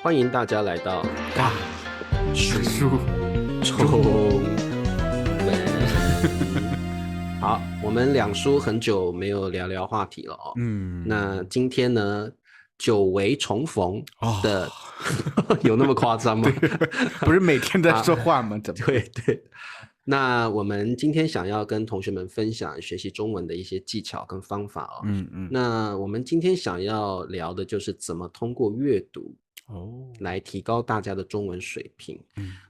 欢迎大家来到大书叔中文。好，我们两叔很久没有聊话题了哦。那今天呢，久违重逢的，有那么夸张吗？不是每天在说话吗？怎么？对对。那我们今天想要跟同学们分享学习中文的一些技巧跟方法哦。那我们今天想要聊的就是怎么通过阅读来提高大家的中文水平。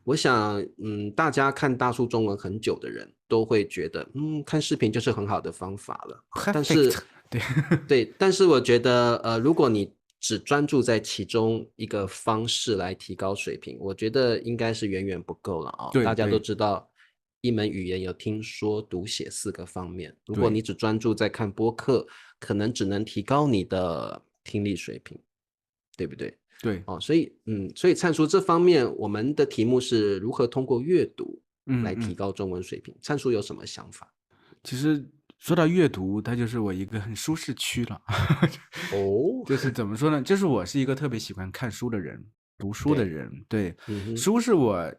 我想大家看大树中文很久的人都会觉得看视频就是很好的方法了。但是对，但是我觉得如果你只专注在其中一个方式来提高水平，我觉得应该是远远不够了哦。大家都知道一门语言有听说读写4个方面，如果你只专注在看播客，可能只能提高你的听力水平，对不对？对哦，所以灿叔这方面我们的题目是如何通过阅读来提高中文水平。灿叔有什么想法？其实说到阅读，它就是我一个很舒适区了。就是怎么说呢？就是我是一个特别喜欢看书的人，读书的人。对，书是我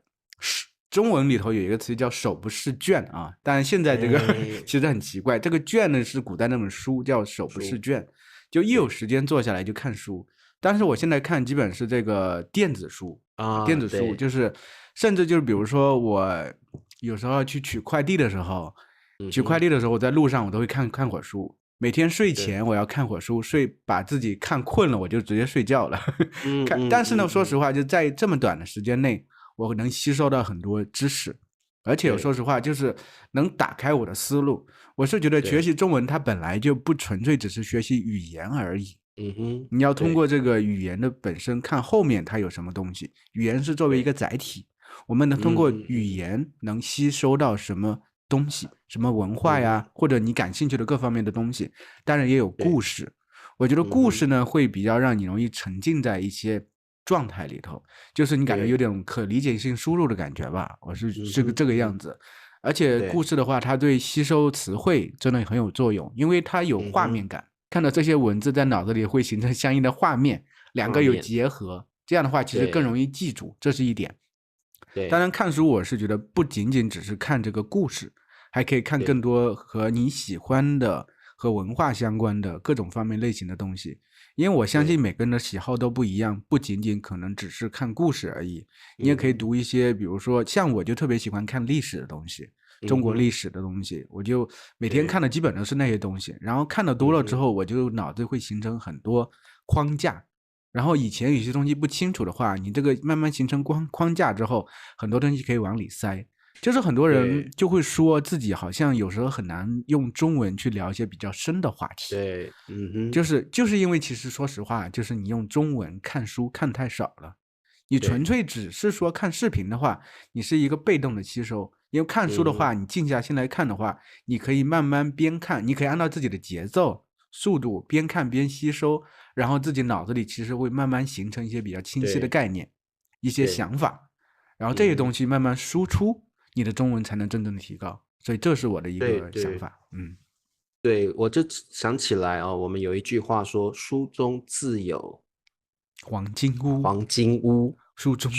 中文里头有一个词叫手不释卷啊，但现在这个其实很奇怪，这个卷呢是古代那本书叫手不释卷，就一有时间坐下来就看书。但是我现在看基本是这个电子书电子书就是甚至就是比如说我有时候去取快递的时候，我在路上我都会看会儿书。每天睡前我要看会儿书，把自己看困了我就直接睡觉了。但是呢，说实话就在这么短的时间内，我能吸收到很多知识，而且说实话就是能打开我的思路。我是觉得学习中文它本来就不纯粹只是学习语言而已。你要通过这个语言的本身看后面它有什么东西，语言是作为一个载体，我们能通过语言能吸收到什么东西，什么文化呀，或者你感兴趣的各方面的东西。当然也有故事，我觉得故事呢会比较让你容易沉浸在一些状态里头，就是你感觉有点可理解性输入的感觉吧，我是这个样子。而且故事的话，它对吸收词汇真的很有作用，因为它有画面感，看到这些文字在脑子里会形成相应的画面，两个有结合，这样的话其实更容易记住，这是一点。当然看书我是觉得不仅仅只是看这个故事，还可以看更多和你喜欢的和文化相关的各种方面类型的东西，因为我相信每个人的喜好都不一样，不仅仅可能只是看故事而已，你也可以读一些比如说像我就特别喜欢看历史的东西，中国历史的东西，我就每天看的基本都是那些东西，然后看的多了之后，我就脑子会形成很多框架，然后以前有些东西不清楚的话，你这个慢慢形成框架之后，很多东西可以往里塞。就是很多人就会说自己好像有时候很难用中文去聊一些比较深的话题。对，就是因为其实说实话，就是你用中文看书看太少了。你纯粹只是说看视频的话，你是一个被动的吸收。因为看书的话，你静下心来看的话，你可以慢慢边看，你可以按照自己的节奏、速度边看边吸收，然后自己脑子里其实会慢慢形成一些比较清晰的概念、一些想法，然后这些东西慢慢输出，你的中文才能真正的提高。所以这是我的一个想法。对，我就想起来哦，我们有一句话说书中自有黄金屋，书中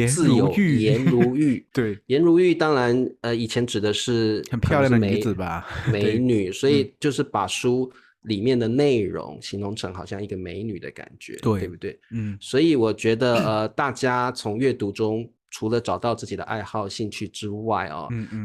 自有颜如玉。对，颜如玉当然以前指的是很漂亮的女子吧，美女，所以就是把书里面的内容形容成好像一个美女的感觉，对不对？所以我觉得大家从阅读中除了找到自己的爱好兴趣之外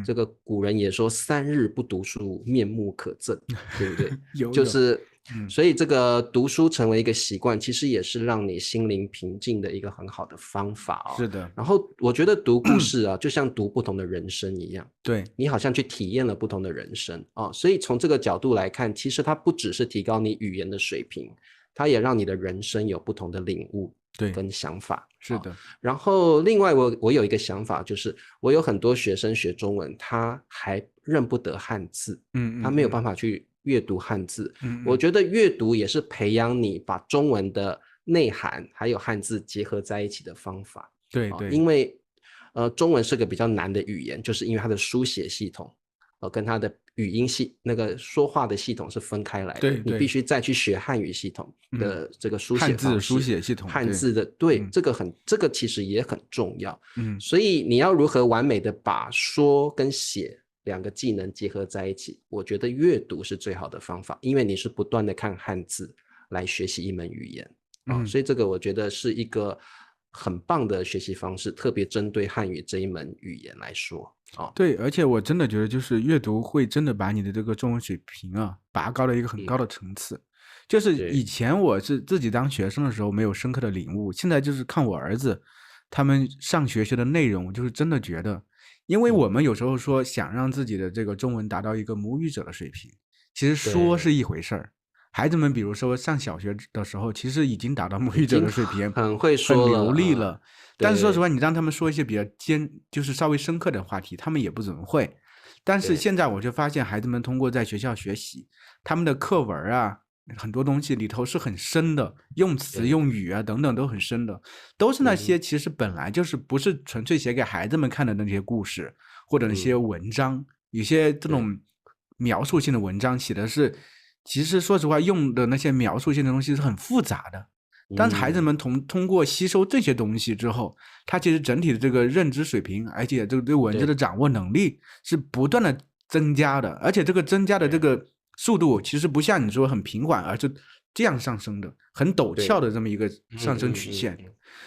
这个古人也说3日不读书面目可憎，对不对？就是所以这个读书成为一个习惯，其实也是让你心灵平静的一个很好的方法是的。然后我觉得读故事就像读不同的人生一样，对，你好像去体验了不同的人生所以从这个角度来看，其实它不只是提高你语言的水平，它也让你的人生有不同的领悟跟想法。是的。然后另外我有一个想法，就是我有很多学生学中文，他还认不得汉字，他没有办法去阅读汉字。我觉得阅读也是培养你把中文的内涵还有汉字结合在一起的方法。对，因为中文是个比较难的语言，就是因为它的书写系统跟它的语音那个说话的系统是分开来的，对，你必须再去学汉语系统的这个书写汉字书写系统，汉字的，对，这个其实也很重要。所以你要如何完美的把说跟写两个技能结合在一起，我觉得阅读是最好的方法，因为你是不断的看汉字来学习一门语言所以这个我觉得是一个很棒的学习方式，特别针对汉语这一门语言来说。对，而且我真的觉得就是阅读会真的把你的这个中文水平拔高到一个很高的层次。就是以前我是自己当学生的时候没有深刻的领悟，现在就是看我儿子他们上学的内容，就是真的觉得，因为我们有时候说想让自己的这个中文达到一个母语者的水平，其实说是一回事儿。孩子们比如说上小学的时候，其实已经达到母语者的水平，很会说了，很流利了。但是说实话，你让他们说一些比较就是稍微深刻的话题，他们也不怎么会。但是现在我就发现，孩子们通过在学校学习，他们的课文很多东西里头是很深的，用词用语等等都很深的，都是那些其实本来就是不是纯粹写给孩子们看的那些故事或者那些文章，有些这种描述性的文章写的是，其实说实话用的那些描述性的东西是很复杂的，但是孩子们通过吸收这些东西之后，他其实整体的这个认知水平，而且这个对文字的掌握能力是不断的增加的，而且这个增加的这个速度其实不像你说很平缓，而是这样上升的，很陡峭的这么一个上升曲线。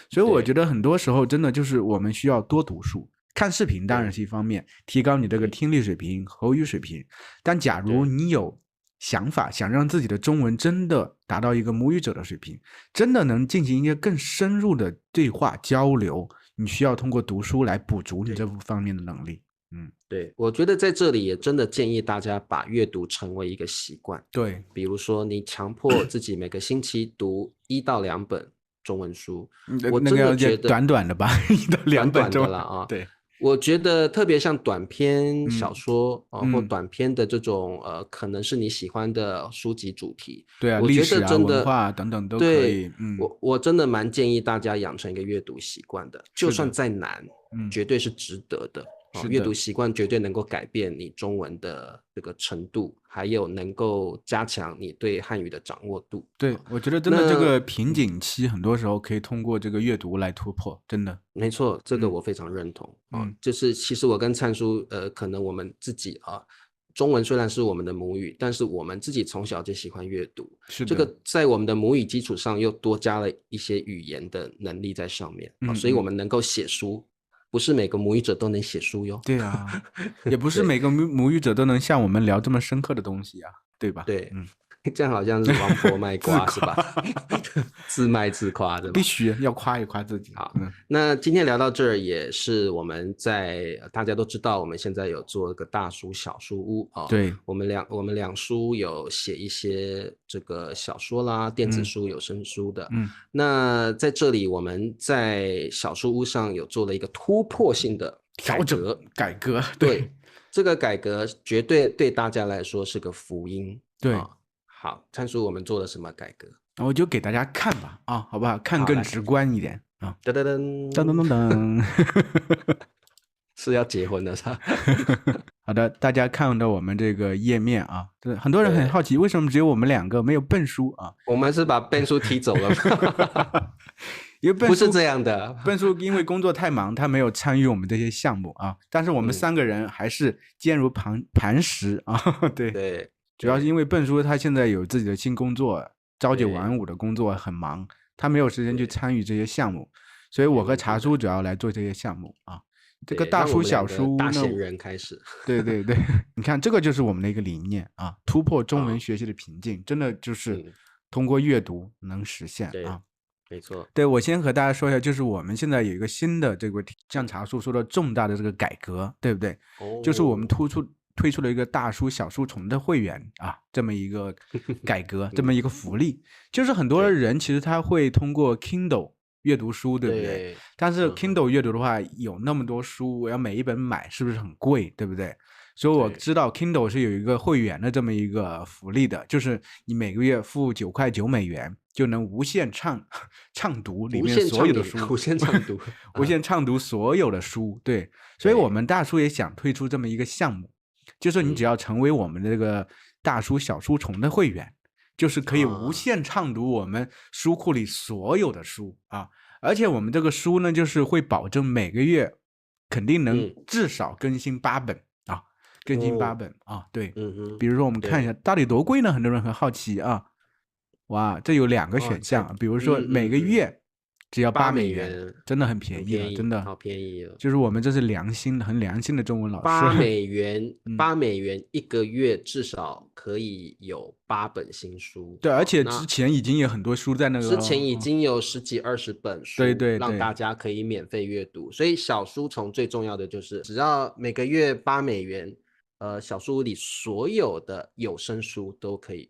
所以我觉得很多时候真的就是我们需要多读书，看视频当然是一方面，提高你这个听力水平、口语水平，但假如你有想法想让自己的中文真的达到一个母语者的水平，真的能进行一个更深入的对话交流，你需要通过读书来补足你这方面的能力。对，我觉得在这里也真的建议大家把阅读成为一个习惯。对，比如说你强迫自己每个星期读1到2本中文书，我真的觉得短短的吧，1到2本短的了对。我觉得特别像短篇小说或短篇的这种可能是你喜欢的书籍主题，对啊，我觉得真的文化等等都可以。我真的蛮建议大家养成一个阅读习惯的，就算再难，绝对是值得的。阅读习惯绝对能够改变你中文的这个程度，还有能够加强你对汉语的掌握度。对，我觉得真的这个瓶颈期很多时候可以通过这个阅读来突破，真的。没错，这个我非常认同。就是其实我跟灿叔可能我们自己中文虽然是我们的母语，但是我们自己从小就喜欢阅读，这个在我们的母语基础上又多加了一些语言的能力在上面，所以我们能够写书。不是每个母语者都能写书哟。对啊，也不是每个母语者都能像我们聊这么深刻的东西对吧？对，这样好像是王婆卖瓜是吧？自卖自夸的，必须要夸一夸自己。好，那今天聊到这儿，也是我们大家都知道，我们现在有做一个大书小书屋对，我们两书有写一些这个小说啦，电子书、有声书的。那在这里我们在小书屋上有做了一个突破性的改革。对，这个改革绝对对大家来说是个福音。对。好，灿叔，我们做了什么改革？我就给大家看吧，好不好？看更直观一点啊！噔噔噔噔噔噔噔，是要结婚的是吧？好的，大家看到我们这个页面很多人很好奇，为什么只有我们2个没有笨叔我们是把笨叔踢走了吗？因为不是这样的，笨叔因为工作太忙，他没有参与我们这些项目但是我们3个人还是坚如磐石对。主要是因为笨叔他现在有自己的新工作，朝9晚5的工作很忙，他没有时间去参与这些项目，所以我和茶叔主要来做这些项目这个大书小书大闲人开始。对，你看这个就是我们的一个理念突破中文学习的瓶颈，真的就是通过阅读能实现没错。对，我先和大家说一下，就是我们现在有一个新的这个像茶叔说的重大的这个改革，对不对？就是我们推出了一个大书小书虫的会员这么一个改革，这么一个福利，就是很多人其实他会通过 Kindle 阅读书，对不对？但是 Kindle 阅读的话，有那么多书，我要每一本买，是不是很贵，对不对？所以我知道 Kindle 是有一个会员的这么一个福利的，就是你每个月付$9.9就能无限畅读里面所有的书，无限畅读，无限畅读所有的书。对，所以我们大叔也想推出这么一个项目。就是你只要成为我们的这个大书小书虫的会员，就是可以无限畅读我们书库里所有的书啊。而且我们这个书呢，就是会保证每个月肯定能至少更新8本啊，更新8本啊。对，比如说我们看一下到底多贵呢？很多人很好奇啊。哇，这有2个选项，比如说每个月只要8美元，真的很便宜了，真的好便宜了。就是我们这是很良心的中文老师。8美元，8美元1个月至少可以有8本新书。对，而且之前已经有很多书在那个，之前已经有10几20本书，对，让大家可以免费阅读。所以小书虫最重要的就是，只要每个月8美元，小书屋里所有的有声书都可以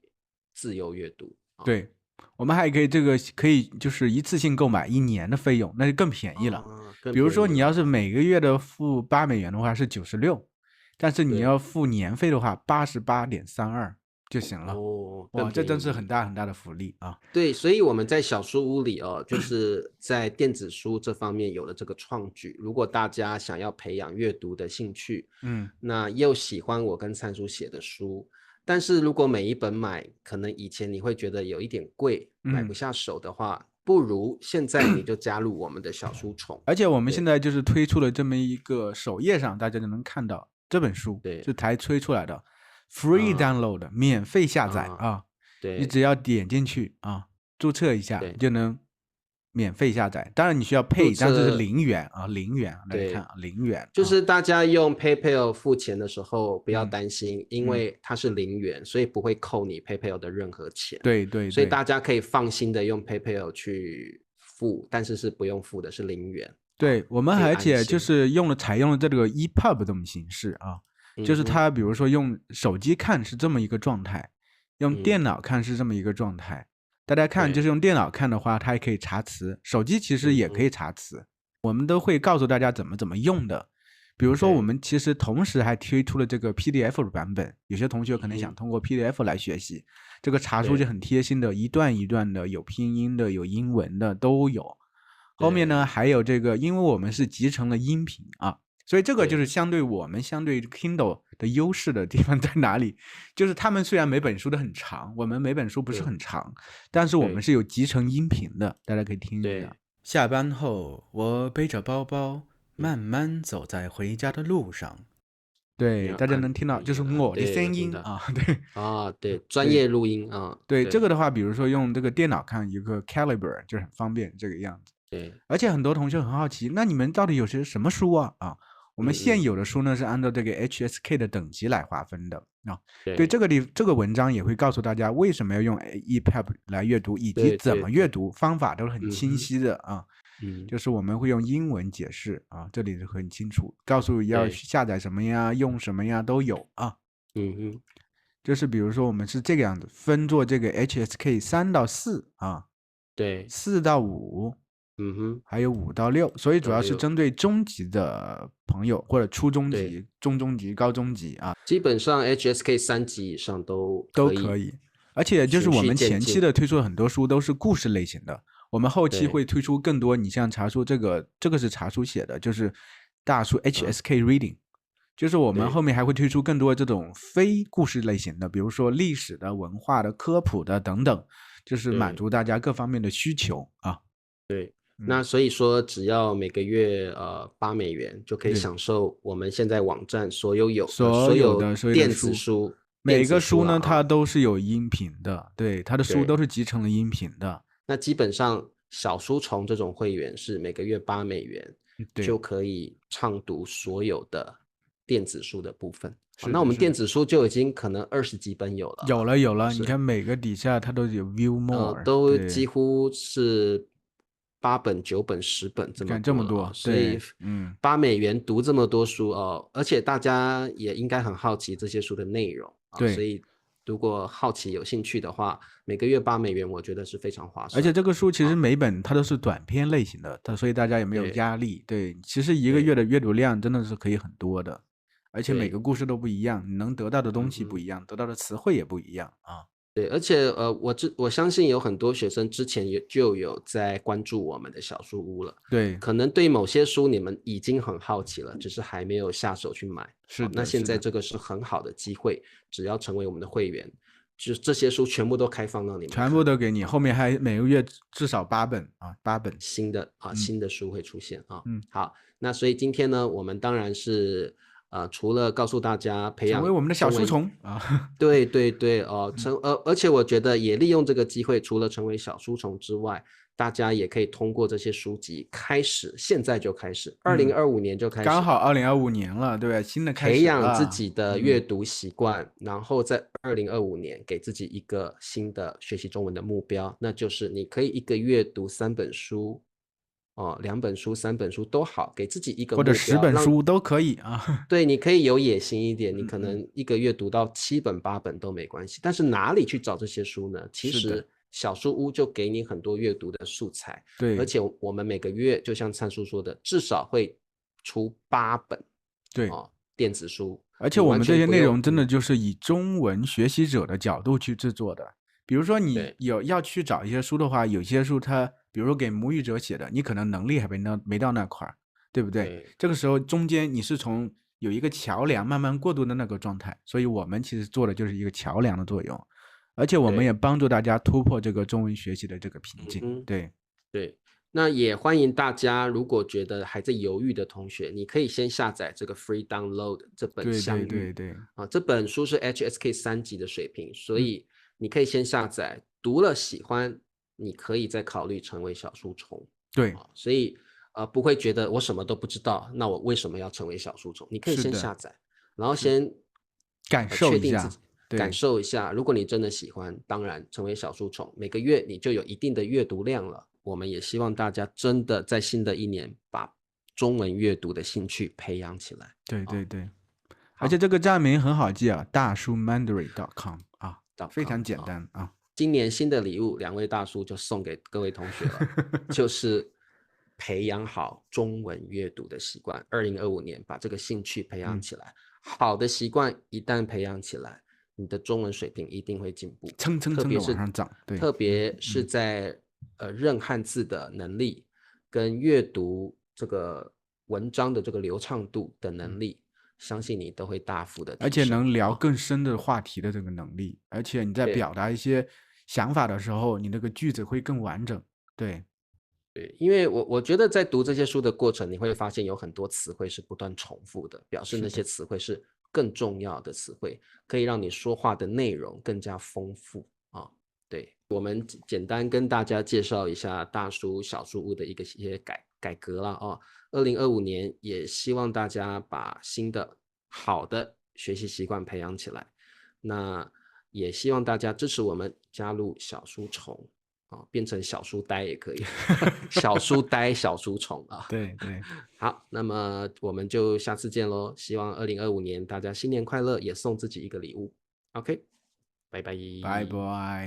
自由阅读。对，我们还可以可以就是一次性购买1年的费用，那就更便宜了。比如说你要是每个月的付8美元的话是96，但是你要付年费的话88.32就行了。哇，这真是很大很大的福利啊！对，所以我们在小书屋里就是在电子书这方面有了这个创举。如果大家想要培养阅读的兴趣，那又喜欢我跟灿叔写的书。但是如果每一本买，可能以前你会觉得有一点贵，买不下手的话，不如现在你就加入我们的小书虫。而且我们现在就是推出了这么一个首页上大家就能看到这本书，对，就才推出来的 free download，免费下载啊。对，你只要点进去啊，注册一下就能免费下载，当然你需要配，但是是0元啊，0元。大家看啊，0元。就是大家用 PayPal 付钱的时候不要担心，因为它是0元，所以不会扣你 PayPal 的任何钱。对，所以大家可以放心的用 PayPal 去付，但是不用付的，是0元。对，我们而且就是采用了这个 EPUB 这种形式啊，就是它比如说用手机看是这么一个状态，用电脑看是这么一个状态。大家看，就是用电脑看的话，它也可以查词，手机其实也可以查词。我们都会告诉大家怎么用的。比如说，我们其实同时还推出了这个 PDF 的版本，有些同学可能想通过 PDF 来学习，这个查书就很贴心的，一段一段的，有拼音的，有英文的都有。后面呢还有这个，因为我们是集成了音频啊。所以这个就是相对 Kindle 的优势的地方在哪里？就是他们虽然每本书都很长，我们每本书不是很长，但是我们是有集成音频的，大家可以听一下。下班后，我背着包包，慢慢走在回家的路上。对，大家能听到，就是我的声音啊，对对，专业录音啊。对，这个的话，比如说用这个电脑看一个 Calibre 就很方便，这个样子。对，而且很多同学很好奇，那你们到底有些什么书啊？我们现有的书呢是按照这个 HSK 的等级来划分的啊。对，这个文章也会告诉大家为什么要用 EPUB 来阅读，以及怎么阅读，方法都是很清晰的啊。就是我们会用英文解释啊，这里是很清楚，告诉要下载什么呀，用什么呀都有啊。就是比如说我们是这个样子，分作这个 HSK 3到4啊，对，4到5。还有5到6，所以主要是针对中级的朋友或者初中级、中中级、高中级啊。基本上 HSK 3级以上都可以，而且就是我们前期的推出了很多书都是故事类型的，我们后期会推出更多。你像查书这个是查书写的，就是大书 HSK Reading，就是我们后面还会推出更多这种非故事类型的，比如说历史的、文化的、科普的等等，就是满足大家各方面的需求啊。对。那所以说，只要每个月8美元就可以享受我们现在网站所有的电子书。每个书呢，它都是有音频的，对，它的书都是集成了音频的。那基本上小书虫这种会员是每个月8美元就可以畅读所有的电子书的部分。那我们电子书就已经可能20几本有了。有了，你看每个底下它都有 View More，都几乎是8本、9本、10本这么多，所以8美元读这么多书而且大家也应该很好奇这些书的内容，所以如果好奇有兴趣的话，每个月8美元我觉得是非常划算。而且这个书其实每本它都是短篇类型的，所以大家也没有压力。对，其实一个月的阅读量真的是可以很多的，而且每个故事都不一样，你能得到的东西不一样，得到的词汇也不一样啊。对，而且我相信有很多学生之前就有在关注我们的小书屋了，对，可能对某些书你们已经很好奇了，只是还没有下手去买。是的，那现在这个是很好的机会，只要成为我们的会员，就这些书全部都开放让你们看，全部都给你，后面还每个月至少8本啊，8本新的书会出现啊。好，那所以今天呢，我们当然是除了告诉大家培养成为我们的小书虫啊，对对对哦，而且我觉得也利用这个机会，除了成为小书虫之外，大家也可以通过这些书籍现在就开始，2025年就开始，刚好2025年了，对吧？新的开始培养自己的阅读习惯，然后在2025年给自己一个新的学习中文的目标，那就是你可以一个月读3本书。2本书、3本书都好，给自己一个目标，或者10本书都可以啊。对，你可以有野心一点，你可能一个月读到7本、8本都没关系。但是哪里去找这些书呢？其实小书屋就给你很多阅读的素材，对，而且我们每个月就像灿叔说的，至少会出8本，对，电子书。而且我们这些内容真的就是以中文学习者的角度去制作的。比如说你要去找一些书的话，有些书它比如说给母语者写的，你可能能力还没到那块儿，对不对？这个时候中间你是从有一个桥梁慢慢过渡的那个状态，所以我们其实做的就是一个桥梁的作用，而且我们也帮助大家突破这个中文学习的这个瓶颈。对。那也欢迎大家，如果觉得还在犹豫的同学，你可以先下载这个 free download 这本相遇。对，这本书是 HSK 3级的水平，所以你可以先下载，读了喜欢，你可以再考虑成为小书虫。对，所以不会觉得我什么都不知道，那我为什么要成为小书虫？你可以先下载，然后先感受一下，感受一下。如果你真的喜欢，当然成为小书虫，每个月你就有一定的阅读量了。我们也希望大家真的在新的一年把中文阅读的兴趣培养起来。对，而且这个站名很好记啊，大叔 mandarin.com 啊，非常简单啊。今年新的礼物，2位大叔就送给各位同学了，就是培养好中文阅读的习惯。2025年把这个兴趣培养起来，好的习惯一旦培养起来，你的中文水平一定会进步，蹭的往上涨。对，特别是在认汉字的能力跟阅读这个文章的这个流畅度的能力，相信你都会大幅的提升，而且能聊更深的话题的这个能力，而且你在表达一些想法的时候，你那个句子会更完整。对，因为我觉得在读这些书的过程，你会发现有很多词汇是不断重复的，表示那些词汇是更重要的词汇，可以让你说话的内容更加丰富啊。对，我们简单跟大家介绍一下大叔小书屋的一些改革了啊。2025年也希望大家把新的好的学习习惯培养起来，那也希望大家支持我们加入小书虫变成小书呆也可以，小书呆小书虫啊。对，好，那么我们就下次见咯，希望2025年大家新年快乐，也送自己一个礼物。OK，拜拜。拜拜。